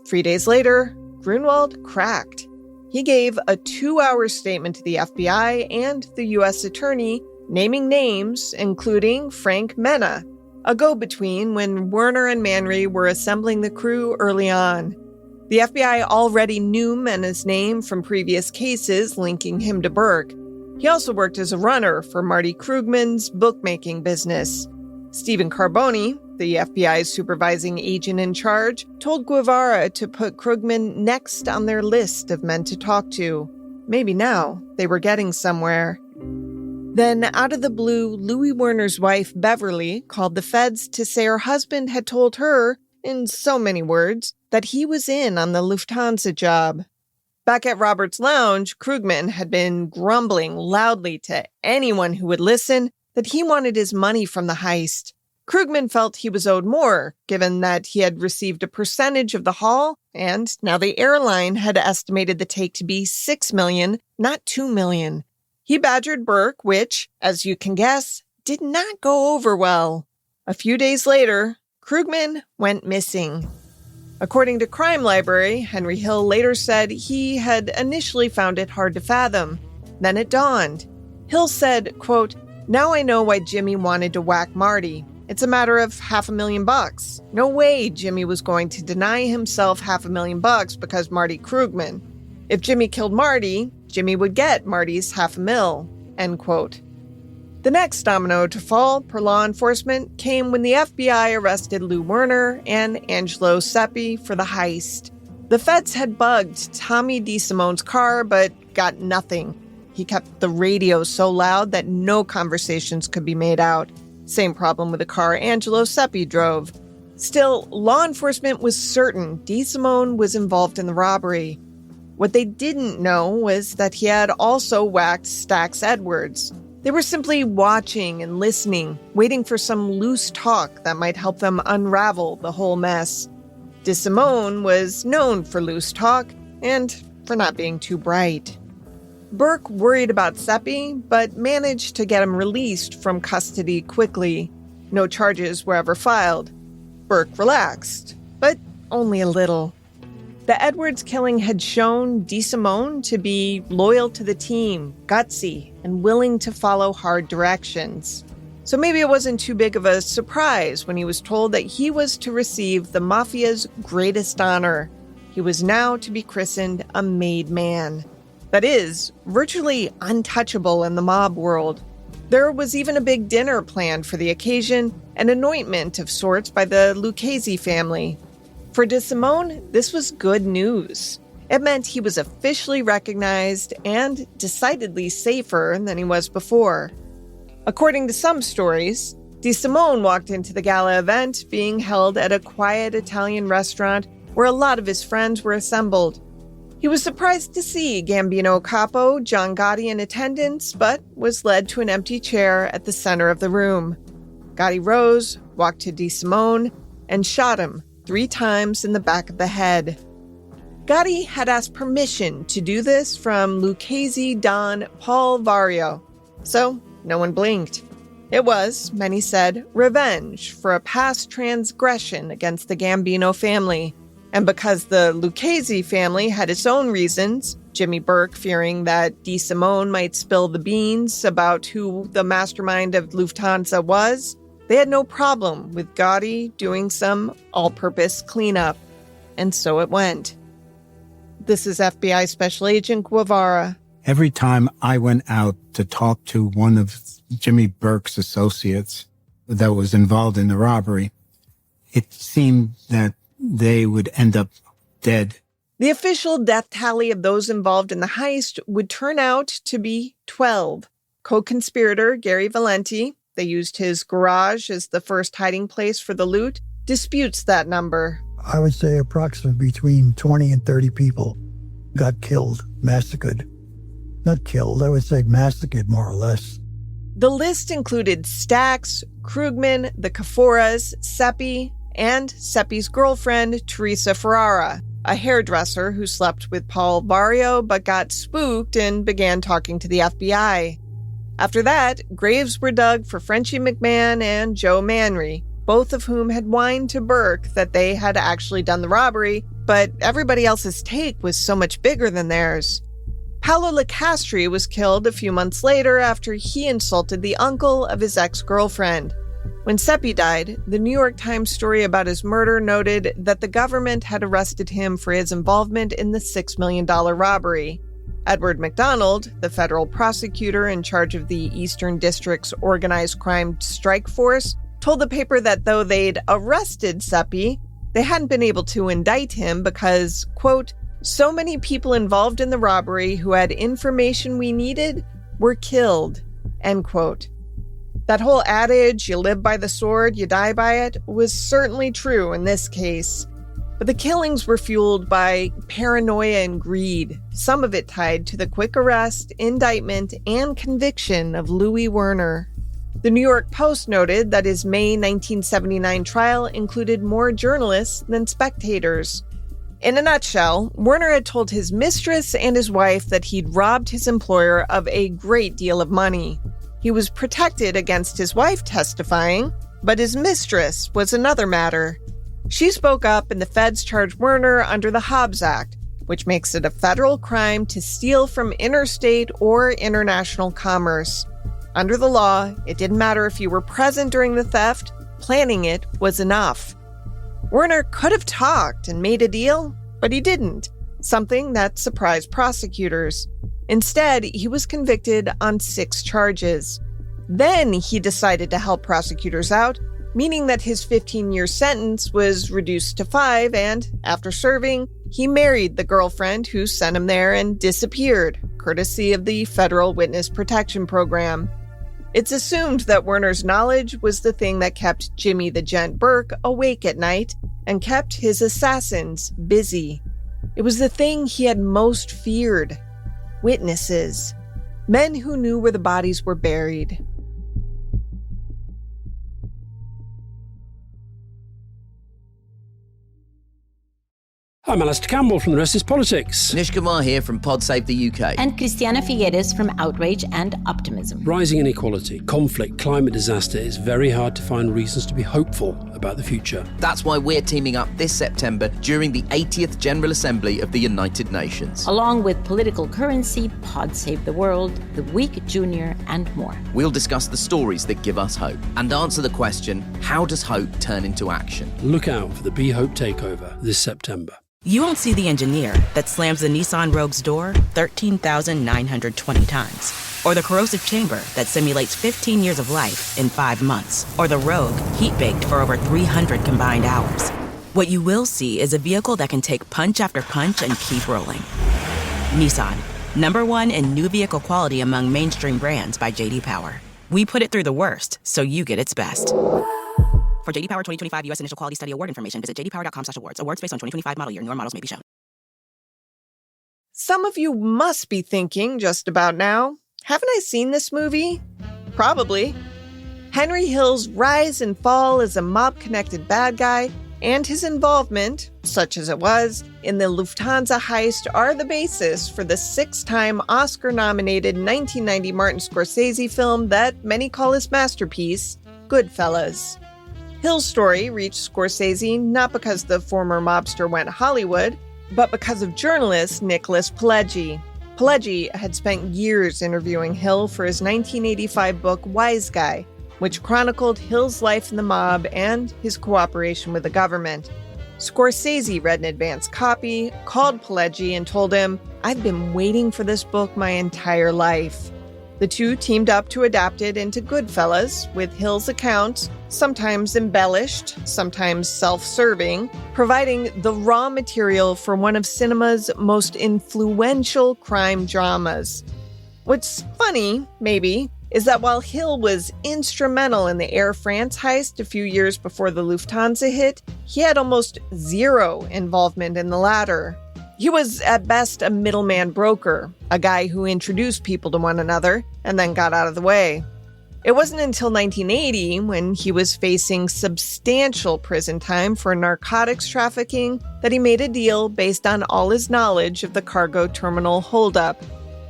3 days later, Grunwald cracked. He gave a 2-hour statement to the FBI and the U.S. Attorney, naming names, including Frank Mena, a go-between when Werner and Manry were assembling the crew early on. The FBI already knew Mena's name from previous cases linking him to Burke. He also worked as a runner for Marty Krugman's bookmaking business. Stephen Carboni, the FBI's supervising agent in charge, told Guevara to put Krugman next on their list of men to talk to. Maybe now they were getting somewhere. Then, out of the blue, Louis Werner's wife, Beverly, called the feds to say her husband had told her, in so many words, that he was in on the Lufthansa job. Back at Robert's Lounge, Krugman had been grumbling loudly to anyone who would listen that he wanted his money from the heist. Krugman felt he was owed more, given that he had received a percentage of the haul, and now the airline had estimated the take to be $6 million, not $2 million. He badgered Burke, which, as you can guess, did not go over well. A few days later, Krugman went missing. According to Crime Library, Henry Hill later said he had initially found it hard to fathom. Then it dawned. Hill said, quote, "Now I know why Jimmy wanted to whack Marty. It's a matter of $500,000. No way Jimmy was going to deny himself $500,000 because Marty Krugman. If Jimmy killed Marty, Jimmy would get Marty's $500,000, end quote. The next domino to fall per law enforcement came when the FBI arrested Lou Werner and Angelo Seppi for the heist. The feds had bugged Tommy DeSimone's car, but got nothing. He kept the radio so loud that no conversations could be made out. Same problem with the car Angelo Seppi drove. Still, law enforcement was certain DeSimone was involved in the robbery. What they didn't know was that he had also whacked Stax Edwards. They were simply watching and listening, waiting for some loose talk that might help them unravel the whole mess. DeSimone was known for loose talk and for not being too bright. Burke worried about Seppi, but managed to get him released from custody quickly. No charges were ever filed. Burke relaxed, but only a little. The Edwards killing had shown DeSimone to be loyal to the team, gutsy, and willing to follow hard directions. So maybe it wasn't too big of a surprise when he was told that he was to receive the Mafia's greatest honor. He was now to be christened a made man. That is, virtually untouchable in the mob world. There was even a big dinner planned for the occasion, an anointment of sorts by the Lucchese family. For DeSimone, this was good news. It meant he was officially recognized and decidedly safer than he was before. According to some stories, DeSimone walked into the gala event being held at a quiet Italian restaurant where a lot of his friends were assembled. He was surprised to see Gambino capo John Gotti in attendance, but was led to an empty chair at the center of the room. Gotti rose, walked to DeSimone, and shot him 3 times in the back of the head. Gotti had asked permission to do this from Lucchese Don Paul Vario, so no one blinked. It was, many said, revenge for a past transgression against the Gambino family. And because the Lucchese family had its own reasons, Jimmy Burke fearing that DeSimone might spill the beans about who the mastermind of Lufthansa was, they had no problem with Gotti doing some all-purpose cleanup. And so it went. This is FBI Special Agent Guevara. Every time I went out to talk to one of Jimmy Burke's associates that was involved in the robbery, it seemed that they would end up dead. The official death tally of those involved in the heist would turn out to be 12. Co-conspirator Gary Valenti, they used his garage as the first hiding place for the loot, disputes that number. I would say approximately between 20 and 30 people got killed, massacred. Not killed, I would say massacred more or less. The list included Stax, Krugman, the Caforas, Seppi, and Seppi's girlfriend, Teresa Ferrara, a hairdresser who slept with Paul Vario but got spooked and began talking to the FBI. After that, graves were dug for Frenchie McMahon and Joe Manry, both of whom had whined to Burke that they had actually done the robbery, but everybody else's take was so much bigger than theirs. Paolo Licastri was killed a few months later after he insulted the uncle of his ex-girlfriend. When Seppi died, the New York Times story about his murder noted that the government had arrested him for his involvement in the $6 million robbery. Edward McDonald, the federal prosecutor in charge of the Eastern District's organized crime strike force, told the paper that though they'd arrested Seppi, they hadn't been able to indict him because, quote, so many people involved in the robbery who had information we needed were killed, end quote. That whole adage, you live by the sword, you die by it, was certainly true in this case. But the killings were fueled by paranoia and greed, some of it tied to the quick arrest, indictment, and conviction of Louis Werner. The New York Post noted that his May 1979 trial included more journalists than spectators. In a nutshell, Werner had told his mistress and his wife that he'd robbed his employer of a great deal of money. He was protected against his wife testifying, but his mistress was another matter. She spoke up and the feds charged Werner under the Hobbs Act, which makes it a federal crime to steal from interstate or international commerce. Under the law, it didn't matter if you were present during the theft, planning it was enough. Werner could have talked and made a deal, but he didn't, something that surprised prosecutors. Instead, he was convicted on 6 charges. Then he decided to help prosecutors out, meaning that his 15-year sentence was reduced to 5, and after serving, he married the girlfriend who sent him there and disappeared, courtesy of the Federal Witness Protection Program. It's assumed that Werner's knowledge was the thing that kept Jimmy the Gent Burke awake at night and kept his assassins busy. It was the thing he had most feared. Witnesses. Men who knew where the bodies were buried. I'm Alistair Campbell from The Rest is Politics. Nish Kumar here from Pod Save the UK. And Christiana Figueres from Outrage and Optimism. Rising inequality, conflict, climate disaster, it's very hard to find reasons to be hopeful about the future. That's why we're teaming up this September during the 80th General Assembly of the United Nations. Along with Political Currency, Pod Save the World, The Week Junior, and more. We'll discuss the stories that give us hope and answer the question, how does hope turn into action? Look out for the Be Hope Takeover this September. You won't see the engineer that slams the Nissan Rogue's door 13,920 times. or the corrosive chamber that simulates 15 years of life in 5 months, or the Rogue, heat-baked for over 300 combined hours. What you will see is a vehicle that can take punch after punch and keep rolling. Nissan, #1 in new vehicle quality among mainstream brands by J.D. Power. We put it through the worst, so you get its best. For J.D. Power 2025 U.S. Initial Quality Study Award information, visit jdpower.com/awards. Awards based on 2025 model year. Newer models may be shown. Some of you must be thinking just about now, haven't I seen this movie? Probably. Henry Hill's rise and fall as a mob-connected bad guy and his involvement, such as it was, in the Lufthansa heist are the basis for the 6-time Oscar-nominated 1990 Martin Scorsese film that many call his masterpiece, Goodfellas. Hill's story reached Scorsese not because the former mobster went Hollywood, but because of journalist Nicholas Pileggi. Pileggi had spent years interviewing Hill for his 1985 book Wise Guy, which chronicled Hill's life in the mob and his cooperation with the government. Scorsese read an advance copy, called Pileggi, and told him, "I've been waiting for this book my entire life." The two teamed up to adapt it into Goodfellas, with Hill's accounts, sometimes embellished, sometimes self-serving, providing the raw material for one of cinema's most influential crime dramas. What's funny, maybe, is that while Hill was instrumental in the Air France heist a few years before the Lufthansa hit, he had almost zero involvement in the latter. He was at best a middleman broker, a guy who introduced people to one another and then got out of the way. It wasn't until 1980, when he was facing substantial prison time for narcotics trafficking, that he made a deal based on all his knowledge of the cargo terminal holdup.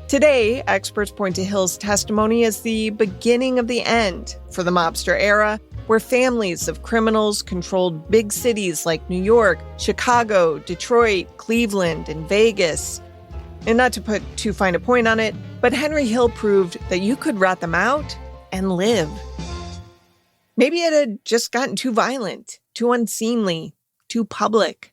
Today, experts point to Hill's testimony as the beginning of the end for the mobster era, where families of criminals controlled big cities like New York, Chicago, Detroit, Cleveland, and Vegas. And not to put too fine a point on it, but Henry Hill proved that you could rat them out and live. Maybe it had just gotten too violent, too unseemly, too public.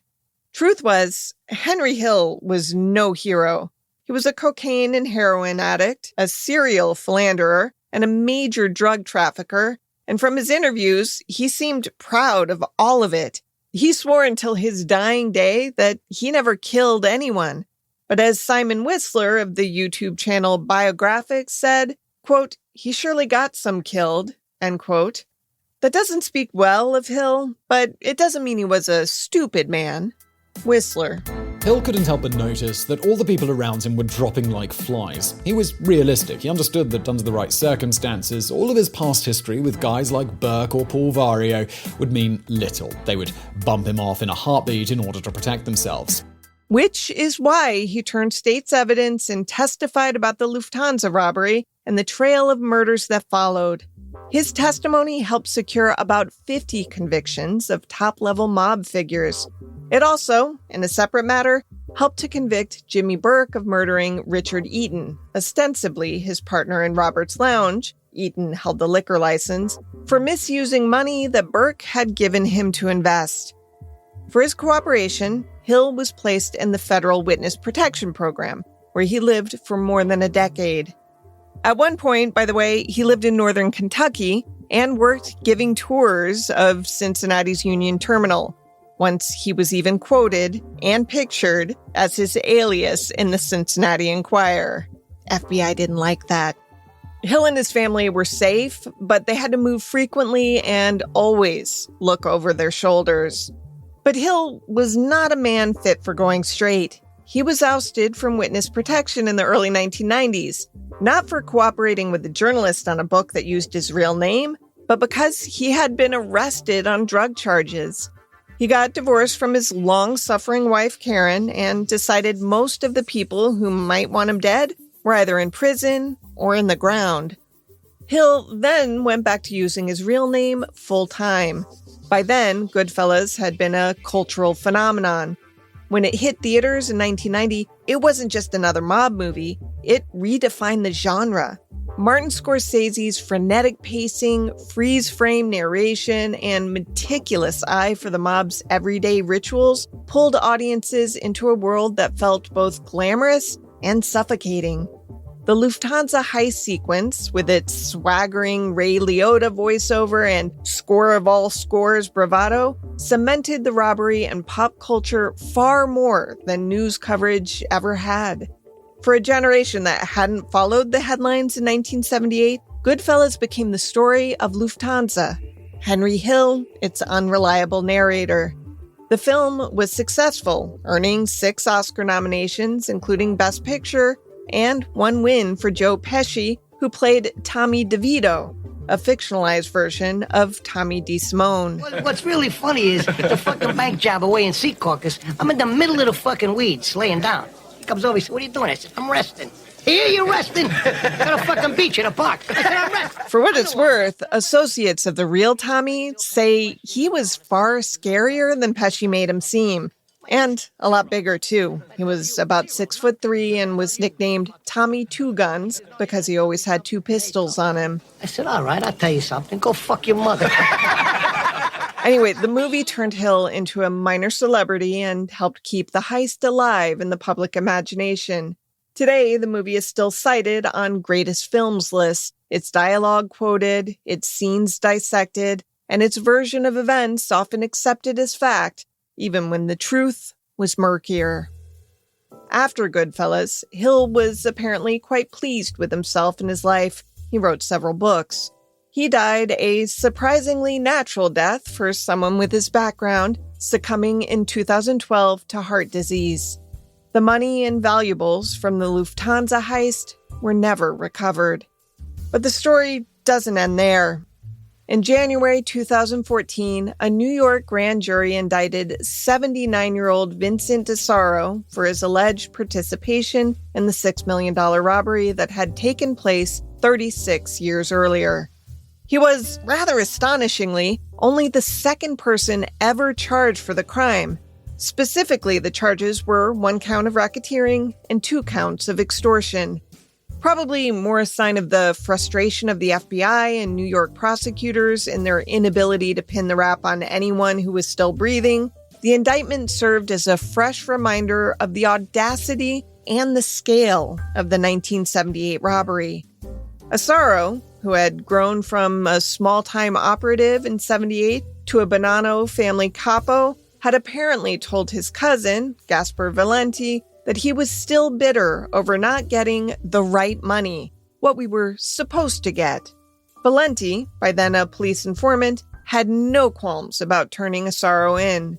Truth was, Henry Hill was no hero. He was a cocaine and heroin addict, a serial philanderer, and a major drug trafficker. And from his interviews, he seemed proud of all of it. He swore until his dying day that he never killed anyone. But as Simon Whistler of the YouTube channel Biographics said, quote, "He surely got some killed," end quote. That doesn't speak well of Hill, but it doesn't mean he was a stupid man. Whistler. Hill couldn't help but notice that all the people around him were dropping like flies. He was realistic. He understood that under the right circumstances, all of his past history with guys like Burke or Paul Vario would mean little. They would bump him off in a heartbeat in order to protect themselves. Which is why he turned state's evidence and testified about the Lufthansa robbery and the trail of murders that followed. His testimony helped secure about 50 convictions of top-level mob figures. It also, in a separate matter, helped to convict Jimmy Burke of murdering Richard Eaton, ostensibly his partner in Robert's Lounge. Eaton held the liquor license, for misusing money that Burke had given him to invest. For his cooperation, Hill was placed in the Federal Witness Protection Program, where he lived for more than a decade. At one point, by the way, he lived in northern Kentucky and worked giving tours of Cincinnati's Union Terminal. Once he was even quoted and pictured as his alias in the Cincinnati Enquirer. FBI didn't like that. Hill and his family were safe, but they had to move frequently and always look over their shoulders. But Hill was not a man fit for going straight. He was ousted from witness protection in the early 1990s, not for cooperating with a journalist on a book that used his real name, but because he had been arrested on drug charges. He got divorced from his long-suffering wife, Karen, and decided most of the people who might want him dead were either in prison or in the ground. Hill then went back to using his real name full-time. By then, Goodfellas had been a cultural phenomenon. When it hit theaters in 1990, it wasn't just another mob movie. It redefined the genre. Martin Scorsese's frenetic pacing, freeze-frame narration, and meticulous eye for the mob's everyday rituals pulled audiences into a world that felt both glamorous and suffocating. The Lufthansa heist sequence, with its swaggering Ray Liotta voiceover and score of all scores bravado, cemented the robbery in pop culture far more than news coverage ever had. For a generation that hadn't followed the headlines in 1978, Goodfellas became the story of Lufthansa. Henry Hill, its unreliable narrator. The film was successful, earning 6 Oscar nominations, including Best Picture, and 1 win for Joe Pesci, who played Tommy DeVito, a fictionalized version of Tommy DeSimone. What's really funny is the fucking bank job away in Sea Caucus. I'm in the middle of the fucking weeds, laying down. He comes over, he says, "What are you doing?" I said, "I'm resting." "Here, you're resting?" "Got a fucking beach in a park." I said, "I'm resting." For what it's worth, associates of the real Tommy say he was far scarier than Pesci made him seem. And a lot bigger, too. He was about 6'3" and was nicknamed Tommy Two Guns because he always had 2 pistols on him. I said, "All right, I'll tell you something. Go fuck your mother." Anyway, the movie turned Hill into a minor celebrity and helped keep the heist alive in the public imagination. Today, the movie is still cited on greatest films lists, its dialogue quoted, its scenes dissected, and its version of events often accepted as fact, even when the truth was murkier. After Goodfellas, Hill was apparently quite pleased with himself and his life. He wrote several books. He died a surprisingly natural death for someone with his background, succumbing in 2012 to heart disease. The money and valuables from the Lufthansa heist were never recovered. But the story doesn't end there. In January 2014, a New York grand jury indicted 79-year-old Vincent DeSaro for his alleged participation in the $6 million robbery that had taken place 36 years earlier. He was, rather astonishingly, only the second person ever charged for the crime. Specifically, the charges were 1 count of racketeering and 2 counts of extortion. Probably more a sign of the frustration of the FBI and New York prosecutors in their inability to pin the rap on anyone who was still breathing, the indictment served as a fresh reminder of the audacity and the scale of the 1978 robbery. DeSaro, who had grown from a small-time operative in 78 to a Bonanno family capo, had apparently told his cousin, Gaspar Valenti, that he was still bitter over not getting the right money, what we were supposed to get. Valenti, by then a police informant, had no qualms about turning DeSaro in.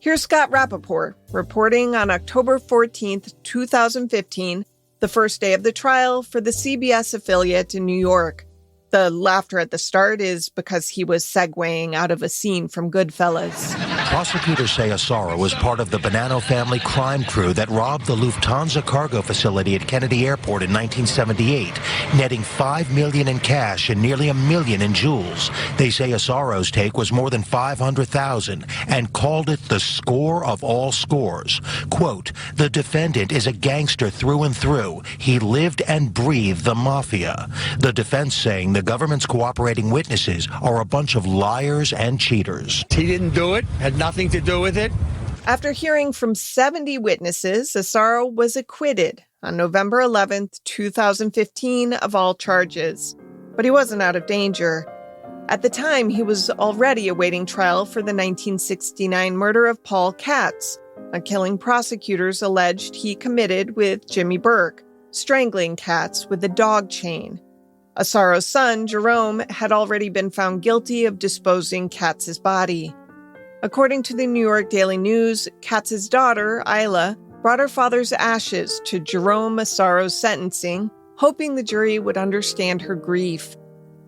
Here's Scott Rappaport reporting on October 14th, 2015, the first day of the trial for the CBS affiliate in New York. The laughter at the start is because he was segueing out of a scene from Goodfellas. Prosecutors say DeSaro was part of the Bonanno family crime crew that robbed the Lufthansa cargo facility at Kennedy Airport in 1978, netting $5 million in cash and nearly $1 million in jewels. They say DeSaro's take was more than $500,000 and called it the score of all scores. Quote, "The defendant is a gangster through and through. He lived and breathed the mafia." The defense saying the government's cooperating witnesses are a bunch of liars and cheaters. He didn't do it, had nothing to do with it. After hearing from 70 witnesses, DeSaro was acquitted on November 11th, 2015 of all charges. But he wasn't out of danger. At the time, he was already awaiting trial for the 1969 murder of Paul Katz, a killing prosecutors alleged he committed with Jimmy Burke, strangling Katz with a dog chain. DeSaro's son, Jerome, had already been found guilty of disposing Katz's body. According to the New York Daily News, Katz's daughter, Isla, brought her father's ashes to Jerome DeSaro's sentencing, hoping the jury would understand her grief.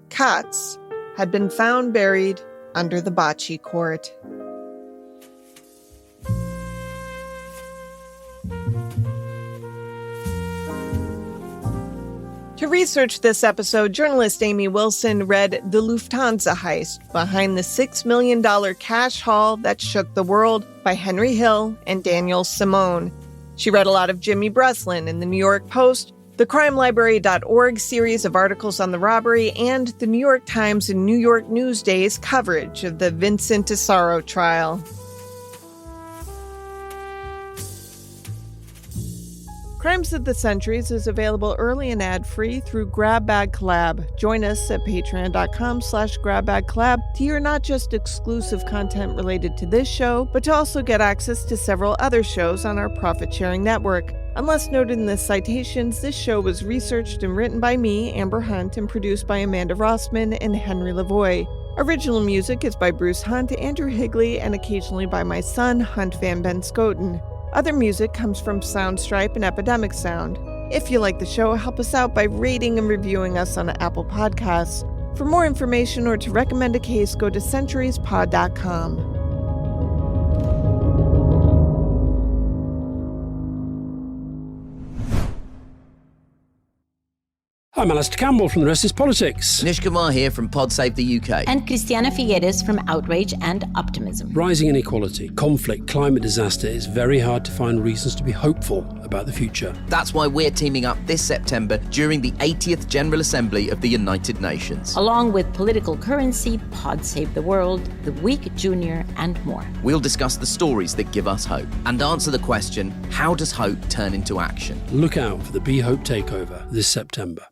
Katz had been found buried under the bocce court. To research this episode, journalist Amy Wilson read The Lufthansa Heist, Behind the $6 Million Cash Haul That Shook the World by Henry Hill and Daniel Simone. She read a lot of Jimmy Breslin in the New York Post, the CrimeLibrary.org series of articles on the robbery, and the New York Times and New York Newsday's coverage of the Vincent DeSaro trial. Crimes of the Centuries is available early and ad-free through Grab Bag Collab. Join us at patreon.com/grabbagcollab to hear not just exclusive content related to this show, but to also get access to several other shows on our profit-sharing network. Unless noted in the citations, this show was researched and written by me, Amber Hunt, and produced by Amanda Rossman and Henry Lavoie. Original music is by Bruce Hunt, Andrew Higley, and occasionally by my son, Hunt Van Ben Scoten. Other music comes from Soundstripe and Epidemic Sound. If you like the show, help us out by rating and reviewing us on Apple Podcasts. For more information or to recommend a case, go to centuriespod.com. I'm Alistair Campbell from The Rest is Politics. Nish Kumar here from Pod Save the UK. And Christiana Figueres from Outrage and Optimism. Rising inequality, conflict, climate disaster, it's very hard to find reasons to be hopeful about the future. That's why we're teaming up this September during the 80th General Assembly of the United Nations. Along with Political Currency, Pod Save the World, The Week Junior, and more. We'll discuss the stories that give us hope and answer the question, how does hope turn into action? Look out for the Be Hope Takeover this September.